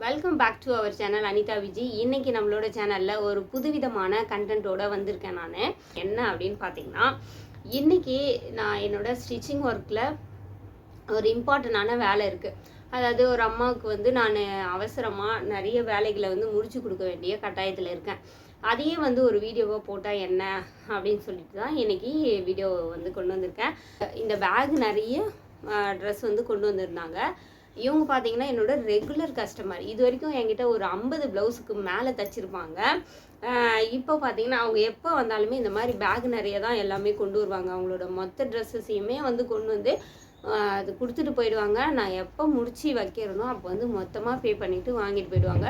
Welcome back to our channel Anita Viji. இன்னைக்கு நம்மளோட சேனலில் ஒரு புதுவிதமான கண்டென்ட்டோட வந்திருக்கேன். நான் என்ன அப்படின்னு பார்த்தீங்கன்னா, இன்றைக்கி நான் என்னோட ஸ்டிச்சிங் ஒர்க்கில் ஒரு இம்பார்ட்டண்டான வேலை இருக்குது. அதாவது ஒரு அம்மாவுக்கு வந்து நான் அவசரமாக நிறைய வேலைகளை வந்து முடிச்சு கொடுக்க வேண்டிய கட்டாயத்தில் இருக்கேன். அதையே வந்து ஒரு வீடியோவாக போட்டால் என்ன அப்படின்னு சொல்லிட்டு தான் இன்றைக்கி வீடியோ வந்து கொண்டு வந்திருக்கேன். இந்த பேக் நிறைய ட்ரெஸ் வந்து கொண்டு வந்திருந்தாங்க. இவங்க பார்த்தீங்கன்னா என்னோட ரெகுலர் கஸ்டமர். இது வரைக்கும் என்கிட்ட ஒரு 50 ப்ளவுஸுக்கு மேலே தைச்சிருப்பாங்க. இப்போ பார்த்தீங்கன்னா அவங்க எப்போ வந்தாலுமே இந்த மாதிரி பேக் நிறைய தான் எல்லாமே கொண்டு வருவாங்க. அவங்களோட மொத்த ட்ரெஸ்ஸஸையுமே வந்து கொண்டு வந்து அது கொடுத்துட்டு போயிடுவாங்க. நான் எப்போ முடிச்சு வைக்கிறேனோ அப்போ வந்து மொத்தமாக பே பண்ணிவிட்டு வாங்கிட்டு போயிடுவாங்க.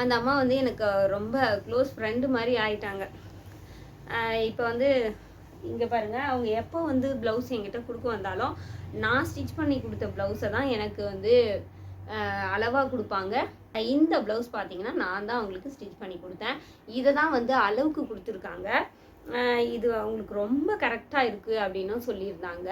அந்த அம்மா வந்து எனக்கு ரொம்ப க்ளோஸ் ஃப்ரெண்டு மாதிரி ஆயிட்டாங்க. இப்போ வந்து இங்கே பாருங்கள், அவங்க எப்போ வந்து ப்ளவுஸ் என்கிட்ட கொடுக்க வந்தாலும் நான் ஸ்டிச் பண்ணி கொடுத்த ப்ளவுஸை தான் எனக்கு வந்து அளவாக கொடுப்பாங்க. இந்த ப்ளவுஸ் பார்த்தீங்கன்னா நான் தான் அவங்களுக்கு ஸ்டிச் பண்ணி கொடுத்தேன். இதை தான் வந்து அளவுக்கு கொடுத்துருக்காங்க. இது அவங்களுக்கு ரொம்ப கரெக்டாக இருக்குது அப்படின்னும் சொல்லியிருந்தாங்க.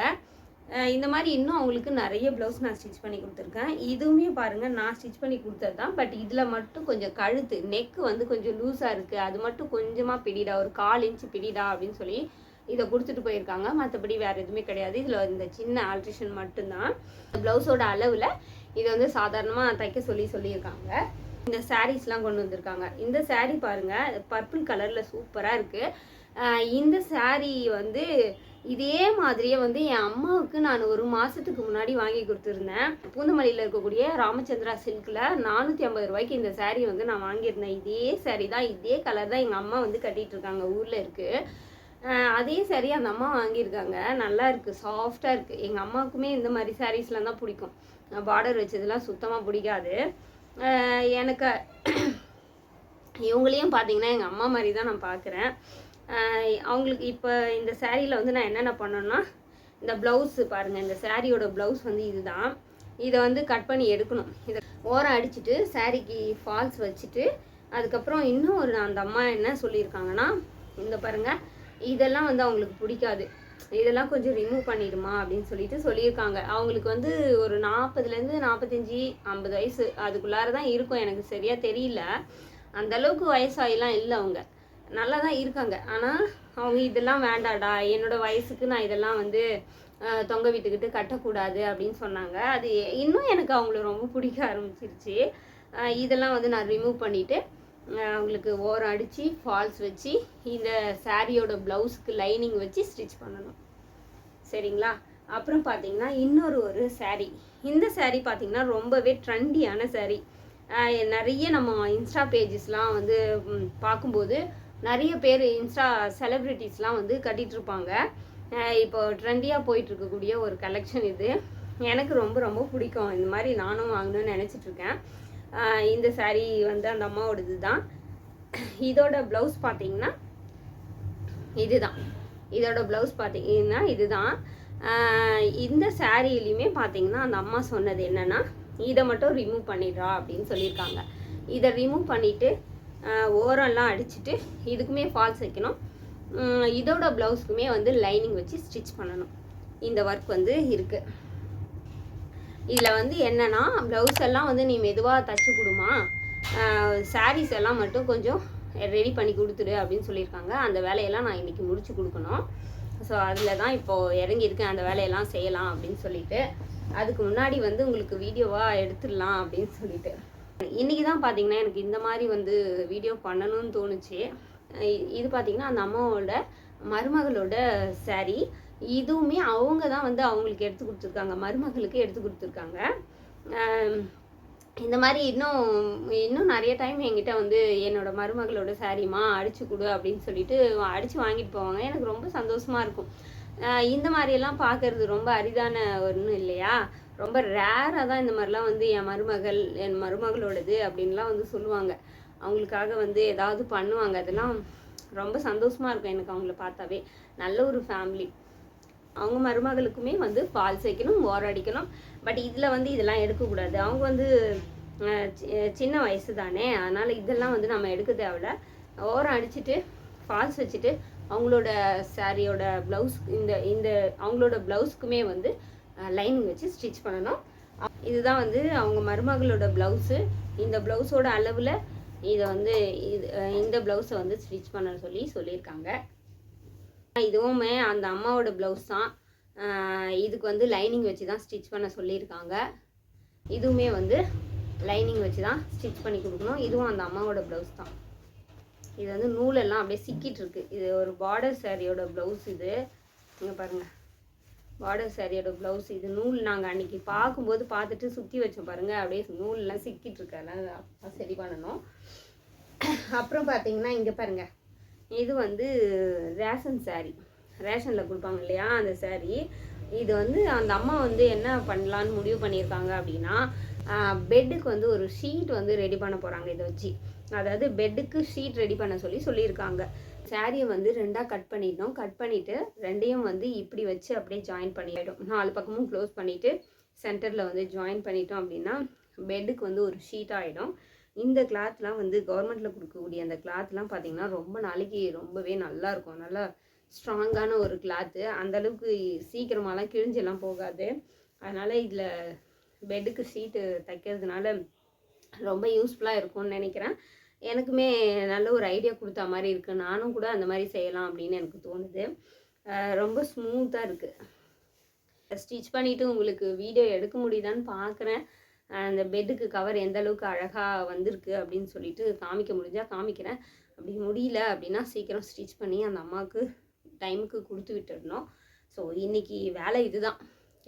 இந்த மாதிரி இன்னும் அவங்களுக்கு நிறைய ப்ளவுஸ் நான் ஸ்டிச் பண்ணி கொடுத்துருக்கேன். இதுவுமே பாருங்கள் நான் ஸ்டிச் பண்ணி கொடுத்தது தான். பட் இதில் மட்டும் கொஞ்சம் கழுத்து நெக்கு வந்து கொஞ்சம் லூஸாக இருக்குது. அது மட்டும் கொஞ்சமாக பிடிடா, ஒரு 1/4 இன்ச்சு பிடிடா அப்படின்னு சொல்லி இதை கொடுத்துட்டு போயிருக்காங்க. மற்றபடி வேறு எதுவுமே கிடையாது. இதில் இந்த சின்ன ஆல்ட்ரேஷன் மட்டும்தான். ப்ளவுஸோட அளவில் இதை வந்து சாதாரணமாக தைக்க சொல்லியிருக்காங்க. இந்த சாரீஸ்லாம் கொண்டு வந்திருக்காங்க. இந்த சாரீ பாருங்கள், பர்பிள் கலரில் சூப்பராக இருக்குது. இந்த சாரீ வந்து இதே மாதிரியே வந்து என் அம்மாவுக்கு நான் ஒரு மாதத்துக்கு முன்னாடி வாங்கி கொடுத்துருந்தேன். பூந்தமல்லியில் இருக்கக்கூடிய ராமச்சந்திரா சில்கில் 450 ரூபாய்க்கு இந்த சாரீ வந்து நான் வாங்கியிருந்தேன். இதே சாரீ தான், இதே கலர் தான் எங்கள் அம்மா வந்து கட்டிகிட்டு இருக்காங்க. ஊரில் இருக்குது. அதே சாரீ அந்த அம்மா வாங்கியிருக்காங்க. நல்லா இருக்குது, சாஃப்டாக இருக்குது. எங்கள் அம்மாவுக்குமே இந்த மாதிரி சாரீஸ்லாம் தான் பிடிக்கும். பார்டர் வச்சதுலாம் சுத்தமாக பிடிக்காது. எனக்கு இவங்களையும் பார்த்தீங்கன்னா எங்கள் அம்மா மாதிரி தான் நான் பார்க்குறேன். அவங்களுக்கு இப்போ இந்த சாரியில் வந்து நான் என்னென்ன பண்ணேன்னா, இந்த ப்ளவுஸு பாருங்கள், இந்த சாரியோட ப்ளவுஸ் வந்து இதுதான். இதை வந்து கட் பண்ணி எடுக்கணும். இதை ஓரம் அடிச்சுட்டு சாரிக்கு ஃபால்ஸ் வச்சுட்டு அதுக்கப்புறம் இன்னும் அந்த அம்மா என்ன சொல்லியிருக்காங்கன்னா, இந்த பாருங்கள், இதெல்லாம் வந்து அவங்களுக்கு பிடிக்காது, இதெல்லாம் கொஞ்சம் ரிமூவ் பண்ணிடுமா அப்படின்னு சொல்லியிருக்காங்க. அவங்களுக்கு வந்து ஒரு 40லேருந்து 45 50 வயசு அதுக்குள்ளார தான் இருக்கும். எனக்கு சரியாக தெரியல. அந்தளவுக்கு வயசாகிலாம் இல்லை, அவங்க நல்லா தான் இருக்காங்க. ஆனால் அவங்க இதெல்லாம் வேண்டாடா, என்னோடய வயசுக்கு நான் இதெல்லாம் வந்து தொங்க விட்டுக்கிட்டு கட்டக்கூடாது அப்படின்னு சொன்னாங்க. அது இன்னும் எனக்கு அவங்கள ரொம்ப பிடிக்க ஆரம்பிச்சிருச்சு. இதெல்லாம் வந்து நான் ரிமூவ் பண்ணிவிட்டு அவங்களுக்கு ஓரம் அடித்து ஃபால்ஸ் வச்சு இந்த சாரியோட ப்ளவுஸுக்கு லைனிங் வச்சு ஸ்டிச் பண்ணணும். சரிங்களா? அப்புறம் பார்த்தீங்கன்னா ஒரு சாரீ. இந்த சாரீ பார்த்தீங்கன்னா ரொம்பவே ட்ரெண்டியான சாரீ. நிறைய நம்ம இன்ஸ்டா பேஜஸ்லாம் வந்து பார்க்கும்போது நிறைய பேர் இன்ஸ்டா செலிப்ரிட்டிஸ்லாம் வந்து கட்டிகிட்ருப்பாங்க. இப்போ ட்ரெண்டியாக போயிட்டுருக்கக்கூடிய ஒரு கலெக்ஷன் இது. எனக்கு ரொம்ப ரொம்ப பிடிக்கும். இந்த மாதிரி நானும் வாங்கணும்னு நினச்சிட்ருக்கேன். இந்த சாரீ வந்து அந்த அம்மாவோடது தான். இதோட ப்ளவுஸ் பார்த்தீங்கன்னா இதுதான். இதோட ப்ளவுஸ் பார்த்தீங்கன்னா இதுதான். இந்த சாரீலையுமே பார்த்தீங்கன்னா அந்த அம்மா சொன்னது என்னென்னா, இதை மட்டும் ரிமூவ் பண்ணிடுறா அப்படின்னு சொல்லியிருக்காங்க. இதை ரிமூவ் பண்ணிவிட்டு ஓரம்லாம் அடிச்சுட்டு இதுக்குமே ஃபால்ஸ் வைக்கணும். இதோட ப்ளவுஸுக்குமே வந்து லைனிங் வச்சு ஸ்டிச் பண்ணணும். இந்த ஒர்க் வந்து இருக்குது. இதில் வந்து என்னென்னா, ப்ளவுஸ் எல்லாம் வந்து நீ மெதுவாக தைச்சி கொடுமா, சாரீஸ் எல்லாம் மட்டும் கொஞ்சம் ரெடி பண்ணி கொடுத்துடு அப்படின்னு சொல்லியிருக்காங்க. அந்த வேலையெல்லாம் நான் இன்றைக்கி முடிச்சு கொடுக்கணும். ஸோ அதில் தான் இப்போது இறங்கியிருக்கேன். அந்த வேலையெல்லாம் செய்யலாம் அப்படின்னு சொல்லிட்டு, அதுக்கு முன்னாடி வந்து உங்களுக்கு வீடியோவாக எடுத்துடலாம் அப்படின்னு சொல்லிட்டு இன்றைக்கி தான் பார்த்தீங்கன்னா எனக்கு இந்த மாதிரி வந்து வீடியோ பண்ணணும்னு தோணுச்சு. இது பார்த்திங்கன்னா அந்த அம்மாவோட மருமகளோட சாரீ. இதுவுமே அவங்க தான் வந்து அவங்களுக்கு எடுத்து கொடுத்துருக்காங்க, மருமகளுக்கு எடுத்து கொடுத்துருக்காங்க. இந்த மாதிரி இன்னும் நிறைய டைம் என்கிட்ட வந்து என்னோடய மருமகளோட சாரீமா அடித்து கொடு அப்படின்னு சொல்லிட்டு அடித்து வாங்கிட்டு போவாங்க. எனக்கு ரொம்ப சந்தோஷமாக இருக்கும். இந்த மாதிரியெல்லாம் பார்க்குறது ரொம்ப அரிதான ஒன்றும் இல்லையா? ரொம்ப ரேராக தான் இந்த மாதிரிலாம் வந்து என் மருமகளோடது அப்படின்லாம் வந்து சொல்லுவாங்க. அவங்களுக்காக வந்து ஏதாவது பண்ணுவாங்க. அதெல்லாம் ரொம்ப சந்தோஷமாக இருக்கும் எனக்கு அவங்கள பார்த்தாவே. நல்ல ஒரு ஃபேமிலி. அவங்க மருமகளுக்குமே வந்து ஃபால்ஸ் வைக்கணும், ஓரம் அடிக்கணும். பட் இதில் வந்து இதெல்லாம் எடுக்கக்கூடாது. அவங்க வந்து சின்ன வயசு தானே, அதனால் இதெல்லாம் வந்து நம்ம எடுக்க தேவையில்ல. ஓரம் அடிச்சுட்டு ஃபால்ஸ் வச்சுட்டு அவங்களோட சாரியோட ப்ளவுஸ் இந்த அவங்களோட ப்ளவுஸ்க்குமே வந்து லைனிங் வச்சு ஸ்டிச் பண்ணணும். இதுதான் வந்து அவங்க மருமகளோட ப்ளவுஸு. இந்த ப்ளவுஸோட அளவில் இதை வந்து இந்த ப்ளவுஸை வந்து ஸ்டிச் பண்ண சொல்லியிருக்காங்க. இதுவுமே அந்த அம்மாவோட ப்ளவுஸ் தான். இதுக்கு வந்து லைனிங் வச்சு தான் ஸ்டிச் பண்ண சொல்லியிருக்காங்க. இதுவுமே வந்து லைனிங் வச்சு தான் ஸ்டிச் பண்ணி கொடுக்கணும். இதுவும் அந்த அம்மாவோட ப்ளவுஸ் தான். இது வந்து நூலெல்லாம் அப்படியே சிக்கிட்டு இருக்கு. இது ஒரு பார்டர் சாரியோட ப்ளவுஸ். இது இங்கே பாருங்கள், பார்டர் சாரியோட ப்ளவுஸ். இது நூல் நாங்கள் அன்றைக்கி பார்க்கும்போது பார்த்துட்டு சுற்றி வச்சோம் பாருங்கள், அப்படியே நூலெலாம் சிக்கிட்டு இருக்கு. அதெல்லாம் சரி பண்ணணும். அப்புறம் பார்த்தீங்கன்னா இங்கே பாருங்கள், இது வந்து ரேஷன் சாரி, ரேஷனில் கொடுப்பாங்க இல்லையா அந்த சாரி. இது வந்து அந்த அம்மா வந்து என்ன பண்ணலான்னு முடிவு பண்ணியிருக்காங்க அப்படின்னா, பெட்டுக்கு வந்து ஒரு ஷீட் வந்து ரெடி பண்ண போகிறாங்க இதை வச்சு. அதாவது பெட்டுக்கு ஷீட் ரெடி பண்ண சொல்லியிருக்காங்க. சாரியை வந்து 2ஆக கட் பண்ணிட்டோம். கட் பண்ணிவிட்டு ரெண்டையும் வந்து இப்படி வச்சு அப்படியே ஜாயின் பண்ணிவிடும். 4 பக்கமும் க்ளோஸ் பண்ணிவிட்டு சென்டரில் வந்து ஜாயின் பண்ணிட்டோம் அப்படின்னா பெட்டுக்கு வந்து ஒரு ஷீட் ஆகிடும். இந்த கிளாத்லாம் வந்து கவர்மெண்ட்டில் கொடுக்கக்கூடிய அந்த கிளாத்லாம் பார்த்திங்கன்னா ரொம்ப நாளைக்கு ரொம்பவே நல்லாயிருக்கும். நல்லா ஸ்ட்ராங்கான ஒரு கிளாத்து. அந்தளவுக்கு சீக்கிரமாலாம் கிழிஞ்செல்லாம் போகாது. அதனால் இதில் பெட்டுக்கு ஷீட்டு தைக்கிறதுனால ரொம்ப யூஸ்ஃபுல்லாக இருக்கும்னு நினைக்கிறேன். எனக்குமே நல்ல ஒரு ஐடியா கொடுத்தா மாதிரி இருக்குது. நானும் கூட அந்த மாதிரி செய்யலாம் அப்படின்னு எனக்கு தோணுது. ரொம்ப ஸ்மூத்தாக இருக்குது. ஸ்டிச் பண்ணிவிட்டு உங்களுக்கு வீடியோ எடுக்க முடியுதான்னு பார்க்குறேன். அந்த பெட்டுக்கு கவர் எந்த அளவுக்கு அழகாக வந்திருக்கு அப்படின்னு சொல்லிட்டு காமிக்க முடிஞ்சால் காமிக்கிறேன். அப்படி முடியல அப்படின்னா சீக்கிரம் ஸ்டிச் பண்ணி அந்த அம்மாவுக்கு டைமுக்கு கொடுத்து விட்டுடணும். ஸோ இன்றைக்கி வேலை இதுதான்.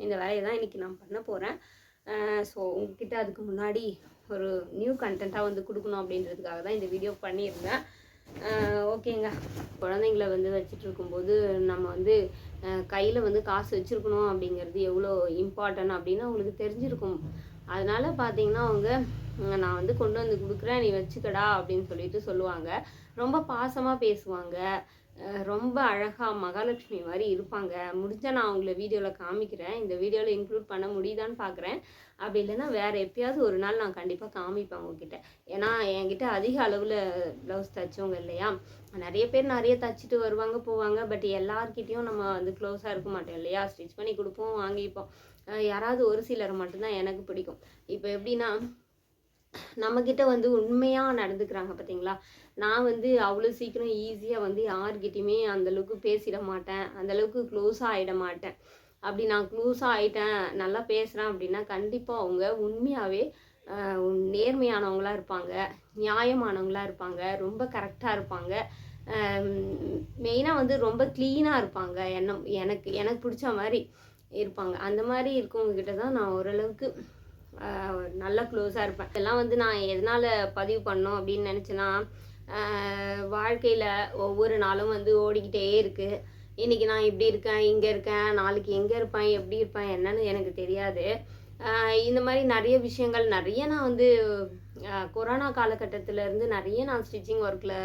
இந்த வேலையை தான் இன்றைக்கி நான் பண்ண போகிறேன். ஸோ உங்ககிட்ட அதுக்கு முன்னாடி ஒரு நியூ கண்டென்ட்டாக வந்து கொடுக்கணும் அப்படின்றதுக்காக தான் இந்த வீடியோ பண்ணியிருந்தேன். ஓகேங்க. குழந்தைங்கள வந்து வச்சுட்டு இருக்கும்போது நம்ம வந்து கையில் வந்து காசு வச்சுருக்கணும் அப்படிங்கிறது எவ்வளோ இம்பார்ட்டன்ட் அப்படின்னு அவங்களுக்கு தெரிஞ்சிருக்கும். அதனால் பார்த்தீங்கன்னா அவங்க நான் வந்து கொண்டு வந்து கொடுக்குறேன், நீ வச்சுக்கடா அப்படின்னு சொல்லிட்டு சொல்லுவாங்க. ரொம்ப பாசமாக பேசுவாங்க. ரொம்ப அழகாக மகாலட்சுமி மாதிரி இருப்பாங்க. முடிஞ்சால் நான் அவங்கள வீடியோவில் காமிக்கிறேன். இந்த வீடியோவில் இன்க்ளூட் பண்ண முடியுதான்னு பார்க்குறேன். அப்படி இல்லைன்னா வேறு எப்பயாவது ஒரு நாள் நான் கண்டிப்பாக காமிப்பேன் உங்ககிட்ட. ஏன்னா என்கிட்ட அதிக அளவில் ப்ளவுஸ் தைச்சவங்க இல்லையா, நிறைய பேர் நிறைய தைச்சிட்டு வருவாங்க போவாங்க. பட் எல்லார்கிட்டையும் நம்ம வந்து க்ளோஸாக இருக்க மாட்டோம் இல்லையா. ஸ்டிச் பண்ணி கொடுப்போம், வாங்கிப்போம். யாராவது ஒரு சிலர் மட்டும்தான் எனக்கு பிடிக்கும். இப்போ எப்படின்னா நம்மக்கிட்ட வந்து உண்மையாக நடந்துக்கிறாங்க பார்த்தீங்களா. நான் வந்து அவ்வளோ சீக்கிரம் ஈஸியாக வந்து யார்கிட்டையுமே அந்தளவுக்கு பேசிட மாட்டேன், அந்தளவுக்கு க்ளோஸாக ஆகிட மாட்டேன். அப்படி நான் க்ளோஸாக ஆகிட்டேன், நல்லா பேசுகிறேன் அப்படின்னா கண்டிப்பாக அவங்க உண்மையாகவே நேர்மையானவங்களாக இருப்பாங்க, நியாயமானவங்களாக இருப்பாங்க, ரொம்ப கரெக்டாக இருப்பாங்க. மெயினாக வந்து ரொம்ப க்ளீனாக இருப்பாங்க. எனக்கு பிடிச்ச மாதிரி இருப்பாங்க. அந்த மாதிரி இருக்கவங்கக்கிட்ட தான் நான் ஓரளவுக்கு நல்லா க்ளோஸாக இருப்பேன். இதெல்லாம் வந்து நான் எதனால் பதிவு பண்ணோம் அப்படின்னு நினச்சேன்னா, வாழ்க்கையில் ஒவ்வொரு நாளும் வந்து ஓடிக்கிட்டே இருக்குது. இன்றைக்கி நான் இப்படி இருக்கேன், இங்கே இருக்கேன், நாளைக்கு எங்கே இருப்பேன், எப்படி இருப்பேன் என்னன்னு எனக்கு தெரியாது. இந்த மாதிரி நிறைய விஷயங்கள் நான் வந்து கொரோனா காலகட்டத்திலேருந்து நிறைய நான் ஸ்டிச்சிங் ஒர்க்கில்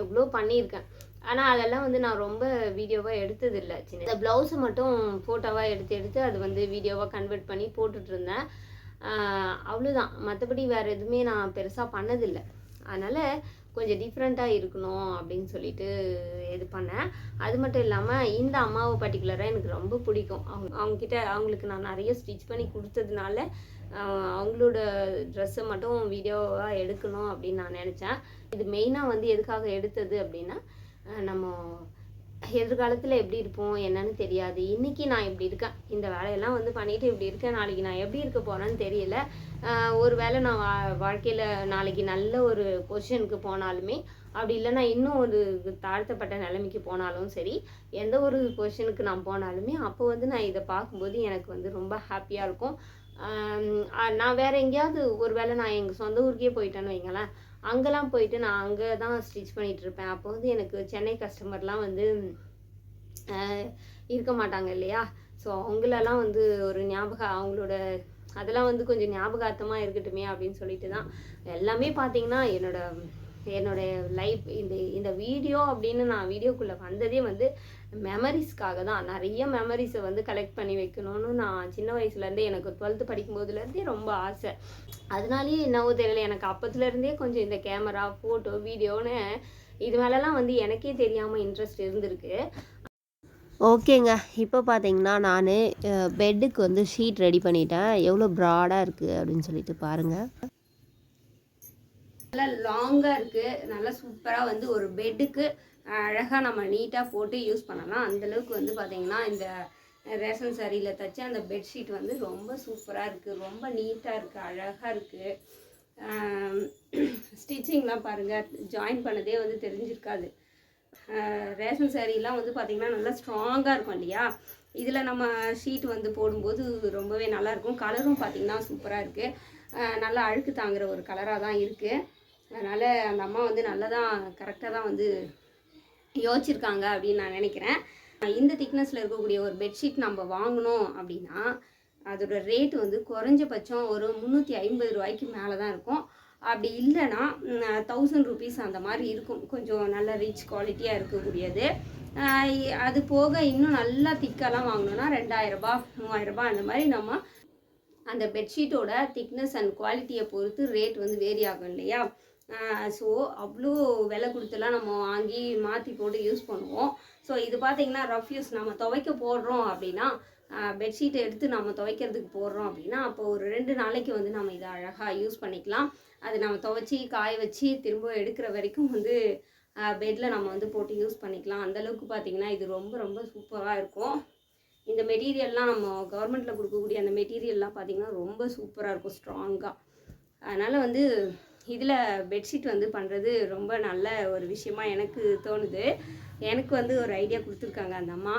எவ்வளோ பண்ணியிருக்கேன். ஆனால் அதெல்லாம் வந்து நான் ரொம்ப வீடியோவாக எடுத்ததில்லை. இந்த ப்ளவுஸை மட்டும் ஃபோட்டோவாக எடுத்து அது வந்து வீடியோவாக கன்வெர்ட் பண்ணி போட்டுட்ருந்தேன். அவ்வளோதான். மற்றபடி வேறு எதுவுமே நான் பெருசாக பண்ணதில்லை. அதனால் கொஞ்சம் டிஃப்ரெண்ட்டாக இருக்கணும் அப்படின்னு சொல்லிட்டு இது பண்ணேன். அது மட்டும் இல்லாமல் இந்த அம்மாவை பர்டிகுலராக எனக்கு ரொம்ப பிடிக்கும். அவங்களுக்கு நான் நிறைய ஸ்டிச் பண்ணி கொடுத்ததுனால அவங்களோட ட்ரெஸ்ஸை மட்டும் வீடியோவாக எடுக்கணும் அப்படின்னு நான் நினச்சேன். இது மெயினாக வந்து எதுக்காக எடுத்தது அப்படின்னா, நம்ம எதிர்காலத்தில் எப்படி இருப்போம் என்னன்னு தெரியாது. இன்றைக்கி நான் இப்படி இருக்கேன், இந்த வேலையெல்லாம் வந்து பண்ணிவிட்டு இப்படி இருக்கேன், நாளைக்கு நான் எப்படி இருக்க போகிறேன்னு தெரியல. ஒரு வேளை நான் வாழ்க்கையில் நாளைக்கு நல்ல ஒரு பொசிஷனுக்கு போனாலுமே, அப்படி இல்லைன்னா இன்னும் ஒரு தாழ்த்தப்பட்ட நிலைமைக்கு போனாலும் சரி, எந்த ஒரு பொசிஷனுக்கு நான் போனாலுமே அப்போ வந்து நான் இதை பார்க்கும்போது எனக்கு வந்து ரொம்ப ஹாப்பியாக இருக்கும். நான் வேறு எங்கேயாவது ஒரு வேளை நான் எங்கள் சொந்த ஊருக்கே போயிட்டேன்னு வைங்களேன், அங்கெல்லாம் போயிட்டு நான் அங்கே தான் ஸ்டிச் பண்ணிகிட்ருப்பேன். அப்போ வந்து எனக்கு சென்னை கஸ்டமர்லாம் வந்து இருக்க மாட்டாங்க இல்லையா. ஸோ அவங்களெல்லாம் வந்து ஒரு அவங்களோட அதெல்லாம் வந்து கொஞ்சம் ஞாபகார்த்தமாக இருக்கட்டுமே அப்படின்னு சொல்லிட்டு தான் எல்லாமே பார்த்தீங்கன்னா என்னோடய லைஃப் இந்த வீடியோ அப்படின்னு நான் வீடியோக்குள்ளே வந்ததே வந்து மெமரிஸ்க்காக தான். நிறைய மெமரிஸை வந்து கலெக்ட் பண்ணி வைக்கணும்னு நான் சின்ன வயசுலேருந்தே, எனக்கு 12th படிக்கும்போதுலேருந்தே ரொம்ப ஆசை. அதனாலேயே என்னவோ தெரியல, எனக்கு அப்பத்துலேருந்தே கொஞ்சம் இந்த கேமரா, ஃபோட்டோ, வீடியோன்னு இது மேலெலாம் வந்து எனக்கே தெரியாமல் இன்ட்ரெஸ்ட் இருந்திருக்கு. ஓகேங்க. இப்போ பார்த்தீங்கன்னா, நானு பெட்டுக்கு வந்து ஷீட் ரெடி பண்ணிட்டேன். எவ்வளோ ப்ராடாக இருக்குது அப்படின்னு சொல்லிட்டு பாருங்கள். நல்லா லாங்காக இருக்குது. நல்லா சூப்பராக வந்து ஒரு பெட்டுக்கு அழகாக நம்ம நீட்டாக போட்டு யூஸ் பண்ணலாம். அந்தளவுக்கு வந்து பார்த்திங்கன்னா இந்த ரேஷன் சாரியில் தைச்ச அந்த பெட்ஷீட் வந்து ரொம்ப சூப்பராக இருக்குது. ரொம்ப நீட்டாக இருக்குது, அழகாக இருக்குது. ஸ்டிச்சிங்லாம் பாருங்கள், ஜாயின் பண்ணதே வந்து தெரிஞ்சிருக்காது. ரேஷன் சாரீலாம் வந்து பார்த்திங்கன்னா நல்லா ஸ்ட்ராங்காக இருக்கும் இல்லையா, இதில் நம்ம ஷீட் வந்து போடும்போது ரொம்பவே நல்லாயிருக்கும். கலரும் பார்த்திங்கன்னா சூப்பராக இருக்குது. நல்லா அழுக்கு தாங்குகிற ஒரு கலராக தான் இருக்குது. அதனால் அந்த அம்மா வந்து நல்லா தான் கரெக்டாக தான் வந்து யோசிச்சிருக்காங்க அப்படின்னு நான் நினைக்கிறேன். இந்த திக்னஸில் இருக்கக்கூடிய ஒரு பெட்ஷீட் நம்ம வாங்கணும் அப்படின்னா அதோட ரேட்டு வந்து குறைஞ்சபட்சம் ஒரு 350 ரூபாய்க்கு மேலே தான் இருக்கும். அப்படி இல்லைன்னா 1000 ருபீஸ் அந்த மாதிரி இருக்கும். கொஞ்சம் நல்ல ரிச் குவாலிட்டியாக இருக்கக்கூடியது. அது போக இன்னும் நல்லா திக்கெல்லாம் வாங்கணுன்னா 2000 ரூபாய் 3000 ரூபாய் அந்த மாதிரி நம்ம அந்த பெட்ஷீட்டோட திக்னஸ் அண்ட் குவாலிட்டியை பொறுத்து ரேட் வந்து வேரி ஆகும் இல்லையா. ஸோ அவ்வளோ விலை கொடுத்துலாம் நம்ம வாங்கி மாற்றி போட்டு யூஸ் பண்ணுவோம். ஸோ இது பார்த்திங்கன்னா ரஃப் யூஸ் நம்ம துவைக்க போடுறோம் அப்படின்னா, பெட்ஷீட்டை எடுத்து நம்ம துவைக்கிறதுக்கு போடுறோம் அப்படின்னா, அப்போ ஒரு 2 நாளைக்கு வந்து நம்ம இதை அழகாக யூஸ் பண்ணிக்கலாம். அது நம்ம துவைச்சி காய வச்சு திரும்ப எடுக்கிற வரைக்கும் வந்து பெட்டில் நம்ம வந்து போட்டு யூஸ் பண்ணிக்கலாம். அந்தளவுக்கு பார்த்திங்கன்னா இது ரொம்ப ரொம்ப சூப்பராக இருக்கும். இந்த மெட்டீரியல்லாம் நம்ம கவர்மெண்ட்டில் கொடுக்கக்கூடிய அந்த மெட்டீரியல்லாம் பார்த்திங்கன்னா ரொம்ப சூப்பராக இருக்கும், ஸ்ட்ராங்காக. அதனால் வந்து இதில் பெட்ஷீட் வந்து பண்ணுறது ரொம்ப நல்ல ஒரு விஷயமா எனக்கு தோணுது. எனக்கு வந்து ஒரு ஐடியா கொடுத்துருக்காங்க அந்த அம்மா.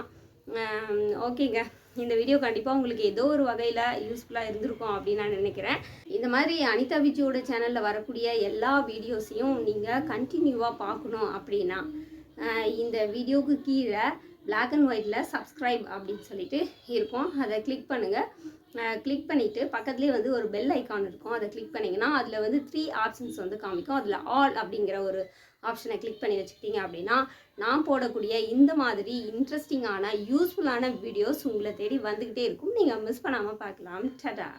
ஓகேங்க, இந்த வீடியோ கண்டிப்பாக உங்களுக்கு ஏதோ ஒரு வகையில் யூஸ்ஃபுல்லாக இருந்திருக்கும் அப்படின்னு நான் நினைக்கிறேன். இந்த மாதிரி அனிதா விஜயோட சேனலில் வரக்கூடிய எல்லா வீடியோஸையும் நீங்கள் கண்டினியூவாக பார்க்கணும் அப்படின்னா இந்த வீடியோவுக்கு கீழே பிளாக் அண்ட் ஒயிட்டில் சப்ஸ்கிரைப் அப்படின்னு சொல்லிட்டு இருக்கும், அதை கிளிக் பண்ணுங்கள். கிளிக் பண்ணிவிட்டு பக்கத்துலேயே வந்து ஒரு பெல் ஐக்கான் இருக்கும், அதை கிளிக் பண்ணிங்கன்னா அதில் வந்து 3 ஆப்ஷன்ஸ் வந்து காமிக்கும். அதில் ஆல் அப்படிங்கிற ஒரு ஆப்ஷனை கிளிக் பண்ணி வச்சுக்கிட்டீங்க அப்படின்னா நான் போடக்கூடிய இந்த மாதிரி இன்ட்ரெஸ்டிங்கான யூஸ்ஃபுல்லான வீடியோஸ் உங்களை தேடி வந்துக்கிட்டே இருக்கும். நீங்கள் மிஸ் பண்ணாமல் பார்க்கலாம். டடா.